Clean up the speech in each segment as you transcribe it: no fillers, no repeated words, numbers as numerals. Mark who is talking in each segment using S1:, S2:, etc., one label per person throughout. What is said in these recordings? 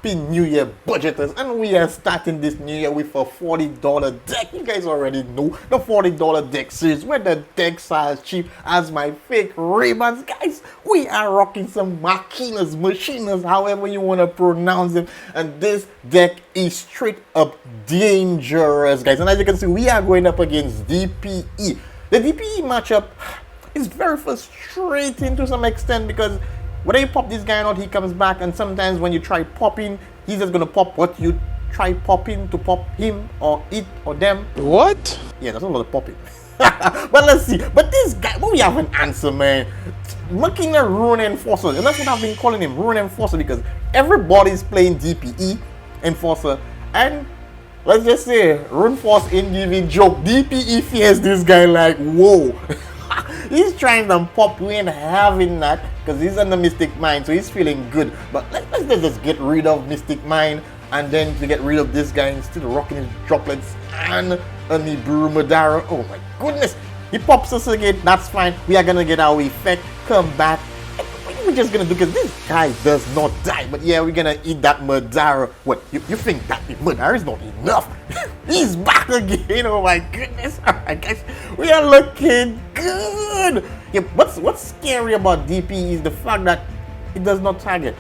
S1: Happy New Year, budgeters, and we are starting this new year with a $40 deck. You guys already know the $40 deck series where the decks are as cheap as my fake Ray-Bans. Guys, we are rocking some Machinas, however you want to pronounce them, and this deck is straight up dangerous, guys. And as you can see, we are going up against DPE. The DPE matchup is very frustrating to some extent because whether you pop this guy or not, he comes back, and sometimes when you try popping, he's just gonna pop what you try popping to pop him or it or them.
S2: What?
S1: Yeah, that's a lot of popping. But let's see. But this guy, but we have an answer, man. Machina Rune Enforcer, and that's what I've been calling him, Rune Enforcer, because everybody's playing DPE Enforcer, and let's just say Rune Force ain't giving joke. DPE fears this guy like whoa. He's trying to pop, we ain't having that because he's on the Mystic Mine, so he's feeling good. But let's just get rid of Mystic Mine, and then to get rid of this guy instead of rocking his droplets and a Nibiru Madara. Oh my goodness, he pops us again. That's fine, we are gonna get our effect, come back. What we're just gonna do, because this guy does not die, but yeah, we're gonna eat that Madara. What, you think that Madara is not enough? He's back again. Oh my goodness. Alright guys, we are looking good. Yeah, what's scary about DP is the fact that it does not target,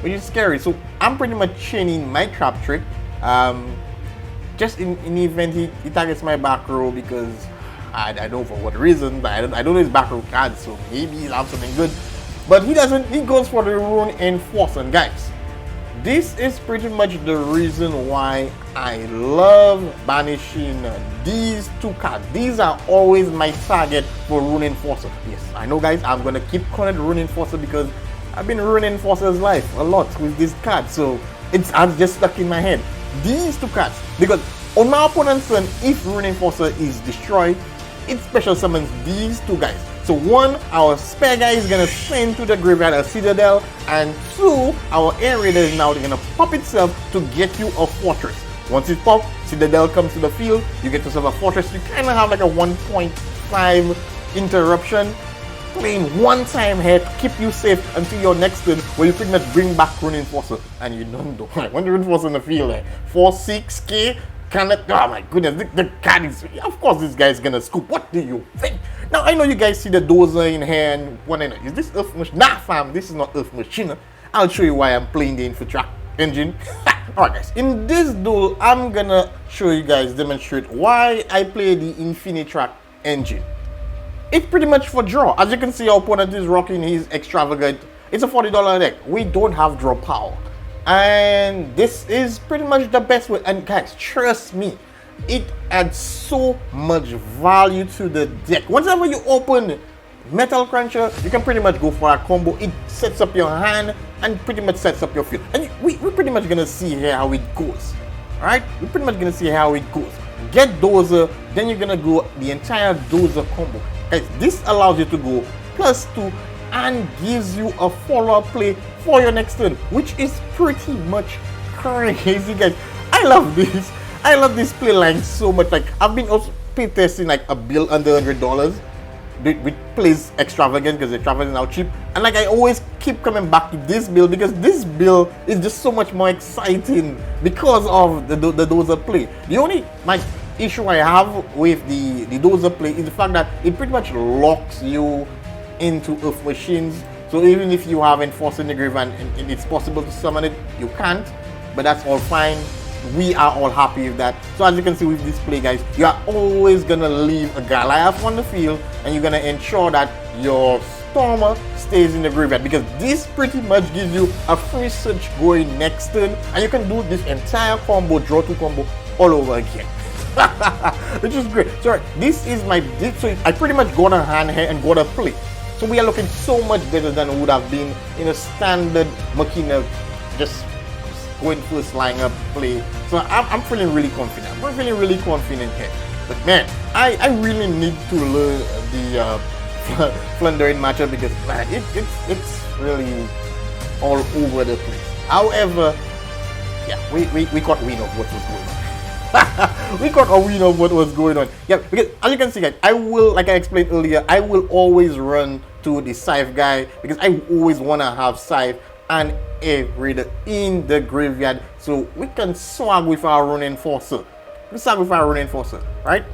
S1: which is scary. So I'm pretty much chaining my trap trick, just in the event he targets my back row, because I don't know for what reason, but I don't know his back row cards, so maybe he'll have something good. But he doesn't, he goes for the Rune Enforcer. And guys, this is pretty much the reason why I love banishing these two cards. These are always my target for Rune Enforcer. Yes, I know guys, I'm gonna keep calling it Rune Enforcer because I've been Rune Enforcer's life a lot with this card, so I'm just stuck in my head. These two cards, because on my opponent's turn, if Rune Enforcer is destroyed, it special summons these two guys. So one, our spare guy is gonna send to the graveyard a Citadel, and two, our Air Raider is now gonna pop itself to get you a fortress. Once it pops, Citadel comes to the field, you get yourself a fortress. You kind of have like a 1.5 interruption, playing one time head, keep you safe until your next turn, where you pretty much bring back Rune Enforcer, and you don't know. When the Rune Enforcer in the field, like 4-6k. Oh my goodness, the card is, of course this guy's gonna scoop. What do you think? Now I know you guys see the dozer in here and wondering, is this Earth Machina? Nah fam, this is not Earth Machina. I'll show you why I'm playing the Infotrack engine. Alright guys, in this duel I'm gonna show you guys, demonstrate why I play the Infotrack engine. It's pretty much for draw. As you can see, our opponent is rocking his extravagant. It's a $40 deck. We don't have draw power, and this is pretty much the best way. And guys, trust me, it adds so much value to the deck. Whenever you open Metal Cruncher, you can pretty much go for a combo. It sets up your hand and pretty much sets up your field. And we're pretty much gonna see here how it goes. Alright, we're pretty much gonna see how it goes. Get dozer, then you're gonna go the entire dozer combo. Guys, this allows you to go +2 and gives you a follow-up play for your next turn, which is pretty much crazy, guys. I love this. I love this play line so much. Like, I've been also play testing like a bill under $100 which plays extravagant because the extravagant is now cheap, and like I always keep coming back to this bill because this bill is just so much more exciting because of the dozer play. The only issue I have with the dozer play is the fact that it pretty much locks you into Earth Machines. So even if you have Enforcer in the grave and it's possible to summon it, you can't, but that's all fine. We are all happy with that. So as you can see with this play, guys, you are always gonna leave a Goliath on the field, and you're gonna ensure that your Stormer stays in the graveyard, because this pretty much gives you a free search going next turn, and you can do this entire combo, draw 2 combo, all over again. Which is great. So this is my so I pretty much got a hand here and got a play. So we are looking so much better than it would have been in a standard Machina, just going first line up play. So I'm feeling really confident. I'm feeling really confident here. But man, I really need to learn the Flandering matchup, because man, it's really all over the place. However, yeah, we got wind of what was going on. We got a wind of what was going on. Yeah, because as you can see, guys, I will, like I explained earlier, I will always run to the Scythe guy because I always want to have Scythe and a raider in the graveyard, so we can swag with our rune enforcer. We swag with our rune enforcer, right?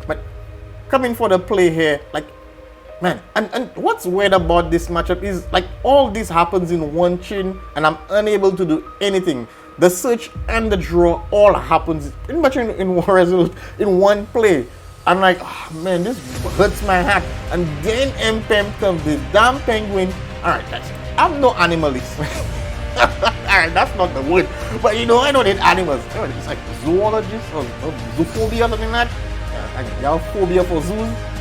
S1: But coming for the play here, like, man, and what's weird about this matchup is like all this happens in one chain and I'm unable to do anything. The search and the draw all happens pretty much in one result, in one play. I'm like, oh, man, this hurts my heart. And then MPM comes, this damn penguin. Alright, guys, I'm no animalist. Alright, that's not the word. But you know, I don't hate animals. It's like zoologist or zoophobia or something like that. Y'all phobia for zoos.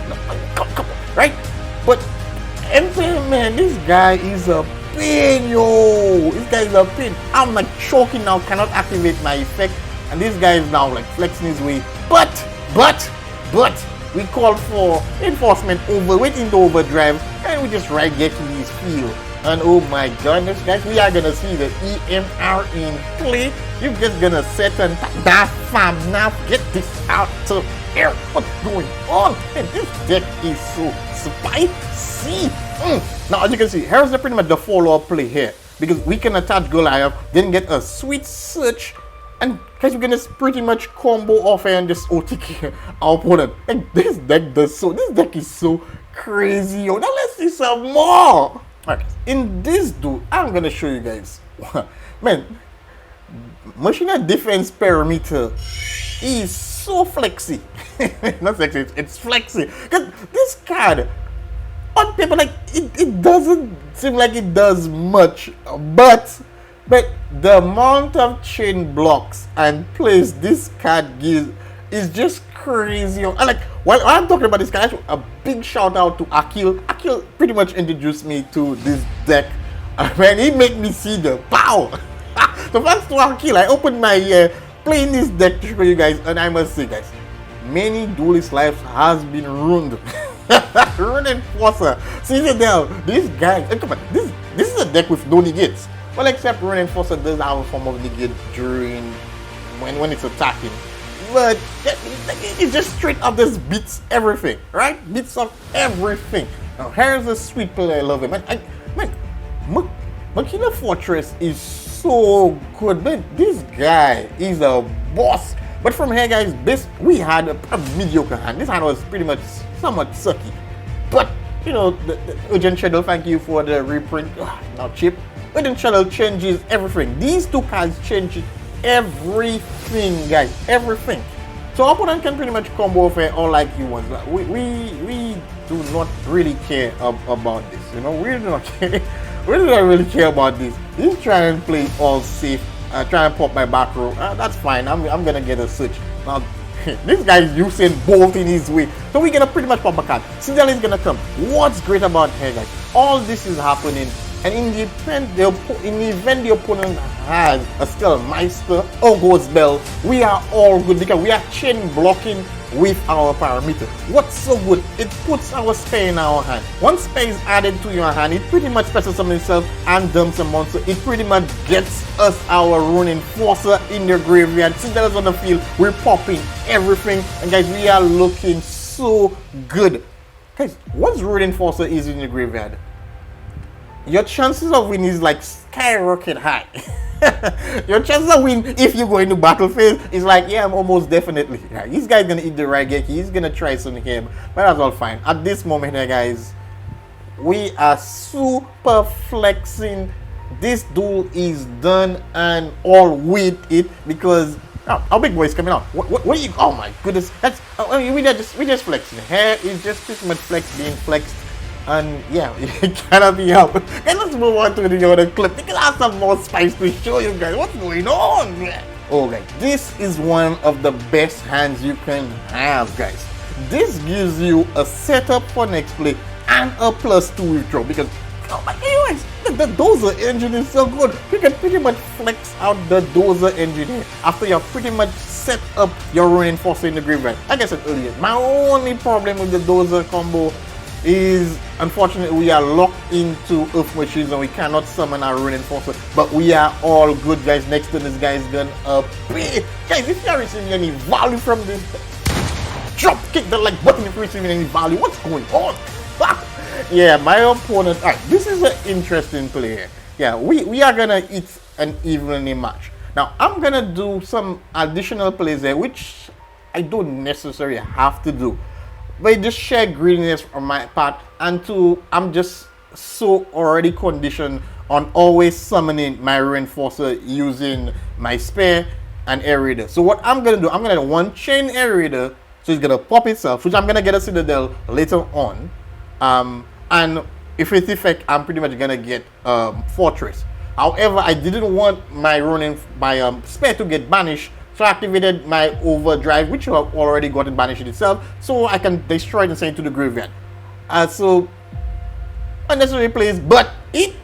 S1: No, come on, right? But MPM, man, this guy is a pain, yo. This guy is a pain. I'm like choking now, cannot activate my effect. And this guy is now like flexing his way. But we called for enforcement over, waiting to overdrive, and we just right get to this field. And oh my goodness, guys, we are gonna see the EMR in play. You're just gonna set and that fam now. Get this out to air. What's going on? And this deck is so spicy. Now, as you can see, here's pretty much the follow-up play here, because we can attach Goliath, then get a sweet search. And guys, we're gonna pretty much combo off and just OTK our opponent. And this deck is so crazy, yo. Now let's see some more. Alright, in this dude, I'm gonna show you guys. Man, Machina defense parameter is so flexy. Not sexy, it's flexy. Cause this card on paper, like it doesn't seem like it does much, but the amount of chain blocks and plays this card gives is just crazy. And like, while I'm talking about this card, a big shout out to Akil. Akil pretty much introduced me to this deck. Man, he made me see the power. So thanks to Akil, I opened my playing this deck to show you guys, and I must say, guys, many duelist lives has been ruined. Rune Enforcer. See now, this guy, come on, this is a deck with no negates. Well, except Rune Enforcer does have a form of negate during when it's attacking. But it just straight up just beats everything, right? Beats up everything. Now here's a sweet play, I love it. Man, Machina Fortress is so good, man. This guy is a boss. But from here, guys, we had a mediocre hand. This hand was pretty much somewhat sucky. But you know, the Urgent Schedule, thank you for the reprint. Now cheap. Urgent Schedule changes everything. These two cards change everything, guys. Everything. So our opponent can pretty much combo for all like he wants. We do not really care about this. You know, we do not care. We do not really care about this. He's trying to play all safe. Trying to pop my back row. That's fine. I'm gonna get a switch. Now this guy is using Bolt in his way. So we're gonna pretty much pop a card. Citadel is gonna come. What's great about here, guys? All this is happening. And in the event the opponent has a Stellmeister or Ghost Bell, we are all good because we are chain blocking with our parameter. What's so good? It puts our spare in our hand. Once spare is added to your hand, it pretty much presses on itself and dumps a monster. It pretty much gets us our Rune Enforcer in the graveyard. Citadel's on the field, we're popping everything. And guys, we are looking so good. Guys, once Rune Enforcer is in the graveyard, your chances of winning is like skyrocket high. Your chances of winning if you go into battle phase is like, yeah, I'm almost definitely. Yeah, this guy's gonna eat the Raigeki. He's gonna try something here, but that's all fine. At this moment here, guys, we are super flexing. This duel is done and all with it because our big boy is coming out. What are you? Oh my goodness, that's we just flexing. Hair is just pretty much being flexed. And yeah, it cannot be helped. Okay, let's move on to the other clip because I have some more spice to show you guys what's going on. Okay, this is one of the best hands you can have, guys. This gives you a setup for next play and a +2 withdraw because oh my goodness, the dozer engine is so good. You can pretty much flex out the dozer engine here after you've pretty much set up your Rune Enforcer in the graveyard. Like I said earlier, my only problem with the dozer combo is unfortunately we are locked into Earth Machines and we cannot summon our Rune Enforcer, but we are all good, guys. Next turn this guy is gonna pay. Guys, if you are receiving any value from this, drop kick the like button if you're receiving any value. What's going on? Yeah, my opponent. Alright, this is an interesting play here. yeah, we are gonna eat an evenly match. Now I'm gonna do some additional plays there, which I don't necessarily have to do, but just share greediness on my part, and two, I'm just so already conditioned on always summoning my reinforcer using my spare and air raider. So what I'm gonna do, I'm gonna one chain air raider, so it's gonna pop itself, which I'm gonna get a citadel later on, and if it's effect, I'm pretty much gonna get fortress. However, I didn't want my spare to get banished, so I activated my overdrive, which I have already gotten banished itself, so I can destroy it and send it to the graveyard. So unnecessary plays, but it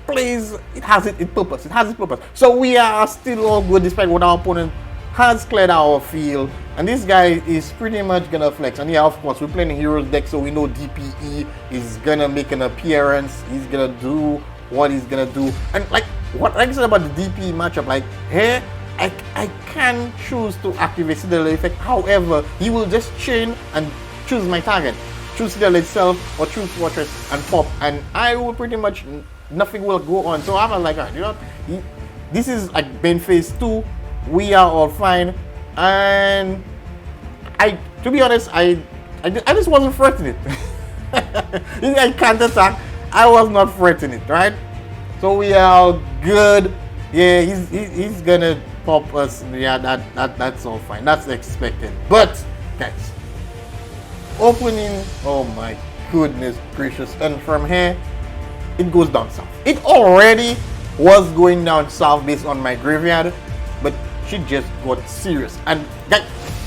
S1: has its purpose. It has its purpose. So we are still all good despite what our opponent has cleared our field, and this guy is pretty much gonna flex. And yeah, of course, we're playing a heroes deck, so we know DPE is gonna make an appearance. He's gonna do what he's gonna do. And like what I said about the DPE matchup, like here I can choose to activate Citadel effect. However, he will just chain and choose my target, choose Citadel itself or choose Fortress and pop, and I will pretty much nothing will go on. So I was like, all right, you know, this is like main phase 2. We are all fine, and to be honest, I just wasn't threatening it. This guy can't attack. I was not threatening it, right? So we are good. Yeah, he's gonna pop us. Yeah, that's all fine. That's expected. But guys, opening. Oh my goodness gracious! And from here, it goes down south. It already was going down south based on my graveyard, but she just got serious. And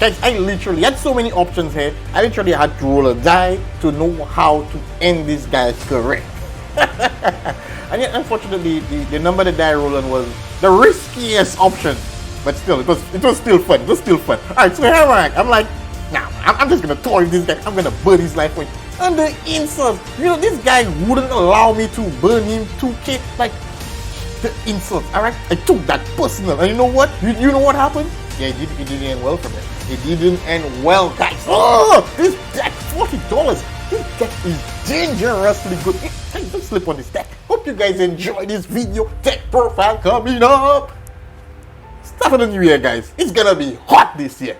S1: guys, I literally had so many options here. I literally had to roll a die to know how to end this guy's career. And yet, unfortunately, the number the die rolling was the riskiest option. But still, it was still fun. It was still fun. Alright, so here I'm like, nah, I'm just gonna toy this guy. I'm gonna burn his life away. And the insults, you know, this guy wouldn't allow me to burn him 2k. Like, the insults, alright? I took that personal. And you know what? You know what happened? Yeah, it didn't end well for me. It didn't end well, guys. Oh, this deck, $40. This deck is dangerously good. Hey, don't slip on this deck. Hope you guys enjoy this video. Deck profile coming up. Start of the new year, guys. It's gonna be hot this year.